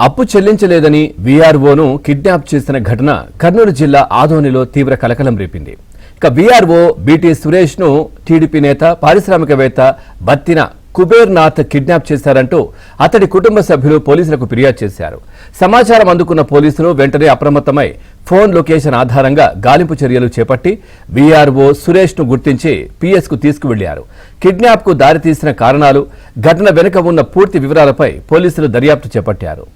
అప్పు చెల్లించలేదని వీఆర్ఓను కిడ్నాప్ చేసిన ఘటన కర్నూలు జిల్లా ఆదోనిలో తీవ్ర కలకలం రేపింది. ఇక వీఆర్ఓ బీటీ సురేష్ ను టీడీపీ నేత పారిశ్రామికవేత్త బత్తిన కుబేర్నాథ్ కిడ్నాప్ చేశారంటూ అతడి కుటుంబ సభ్యులు పోలీసులకు ఫిర్యాదు చేశారు. సమాచారం అందుకున్న పోలీసులు వెంటనే అప్రమత్తమై ఫోన్ లొకేషన్ ఆధారంగా గాలింపు చర్యలు చేపట్టి వీఆర్ఓ సురేష్ ను గుర్తించి పిఎస్ కు తీసుకువెళ్లారు. కిడ్నాప్ కు దారితీసిన కారణాలు, ఘటన వెనుక ఉన్న పూర్తి వివరాలపై పోలీసులు దర్యాప్తు చేపట్టారు.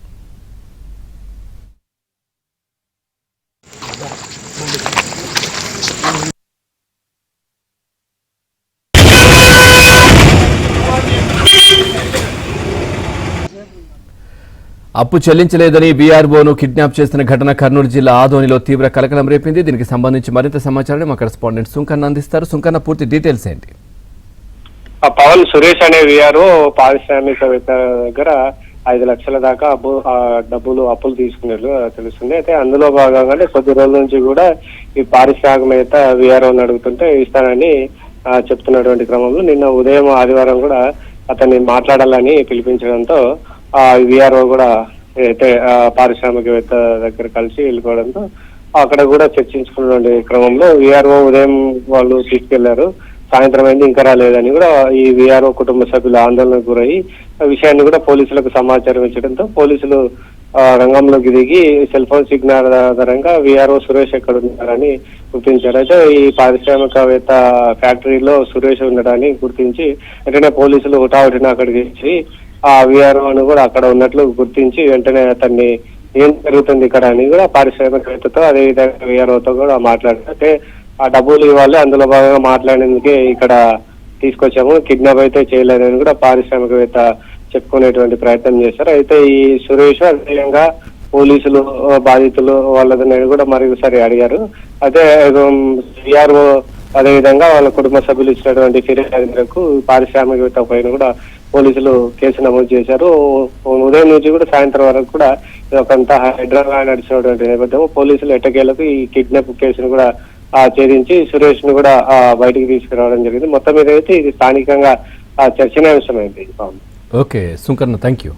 అప్పు చెల్లించలేదని వీఆర్ఓను కిడ్నాప్ చేసిన ఘటన కర్నూలు జిల్లా ఆదోనిలో తీవ్ర కలకలం రేపింది. దీనికి సంబంధించి మరింత సమాచారం మా కరెస్పాండెంట్ సుంకన్న అందిస్తారు. సుంకన్న, పూర్తి డీటెయిల్స్ ఏంటి? పవన్ సురేష్ అనే వీఆర్ఓ పారిశ్రామికవేత్త దగ్గర 5 లక్షల దాకా డబ్బులు అప్పులు తీసుకున్నట్లు తెలుస్తుంది. అయితే అందులో భాగంగానే కొద్ది రోజుల నుంచి కూడా ఈ పారిశ్రామికవేత్త వీఆర్ఓని అడుగుతుంటే ఇస్తానని చెప్తున్నటువంటి క్రమంలో నిన్న ఉదయం ఆదివారం కూడా అతన్ని మాట్లాడాలని పిలిపించడంతో వీఆర్ఓ కూడా అయితే పారిశ్రామికవేత్త దగ్గర కలిసి వెళ్ళిపోవడంతో అక్కడ కూడా చర్చించుకున్న క్రమంలో వీఆర్ఓ ఉదయం వాళ్ళు తీసుకెళ్లారు. సాయంత్రం అయింది, ఇంకా రాలేదని కూడా ఈ వీఆర్ఓ కుటుంబ సభ్యులు ఆందోళనకు గురై విషయాన్ని కూడా పోలీసులకు సమాచారం ఇచ్చడంతో పోలీసులు రంగంలోకి దిగి సెల్ ఫోన్ సిగ్నల్ ఆధారంగా వీఆర్ఓ సురేష్ ఎక్కడ ఉన్నారని గుర్తించారు. అయితే ఈ పారిశ్రామికవేత్త ఫ్యాక్టరీలో సురేష్ ఉండడాన్ని గుర్తించి వెంటనే పోలీసులు హుటాహుటిన అక్కడికి ఇచ్చి ఆ వీఆర్ఓను కూడా అక్కడ ఉన్నట్లు గుర్తించి వెంటనే అతన్ని ఏం జరుగుతుంది ఇక్కడ అని కూడా పారిశ్రామికవేత్తతో అదేవిధంగా వీఆర్ఓతో కూడా మాట్లాడితే ఆ డబ్బులు ఇవ్వాలి, అందులో భాగంగా మాట్లాడేందుకే ఇక్కడ తీసుకొచ్చాము, కిడ్నాప్ అయితే చేయలేదని కూడా పారిశ్రామికవేత్త చెప్పుకునేటువంటి ప్రయత్నం చేశారు. అయితే ఈ సురేష్ అదేవిధంగా పోలీసులు బాధితులు వాళ్ళని కూడా మరొకసారి అడిగారు. అయితే వీఆర్ఓ అదేవిధంగా వాళ్ళ కుటుంబ సభ్యులు ఇచ్చినటువంటి ఫిర్యాదు మేరకు పారిశ్రామికవేత్త పైన కూడా పోలీసులు కేసు నమోదు చేశారు. ఉదయం నుంచి కూడా సాయంత్రం వరకు కూడా ఒకంతా హైదరాబాద్ నడిచినటువంటి నేపథ్యం పోలీసులు ఎట్టకేలకు ఈ కిడ్నాప్ కేసును కూడా ఛేదించి సురేష్ ను కూడా బయటికి తీసుకురావడం జరిగింది. మొత్తం మీద అయితే ఇది స్థానికంగా చర్చనీయాంశమైంది. Okay Sunkanna, thank you.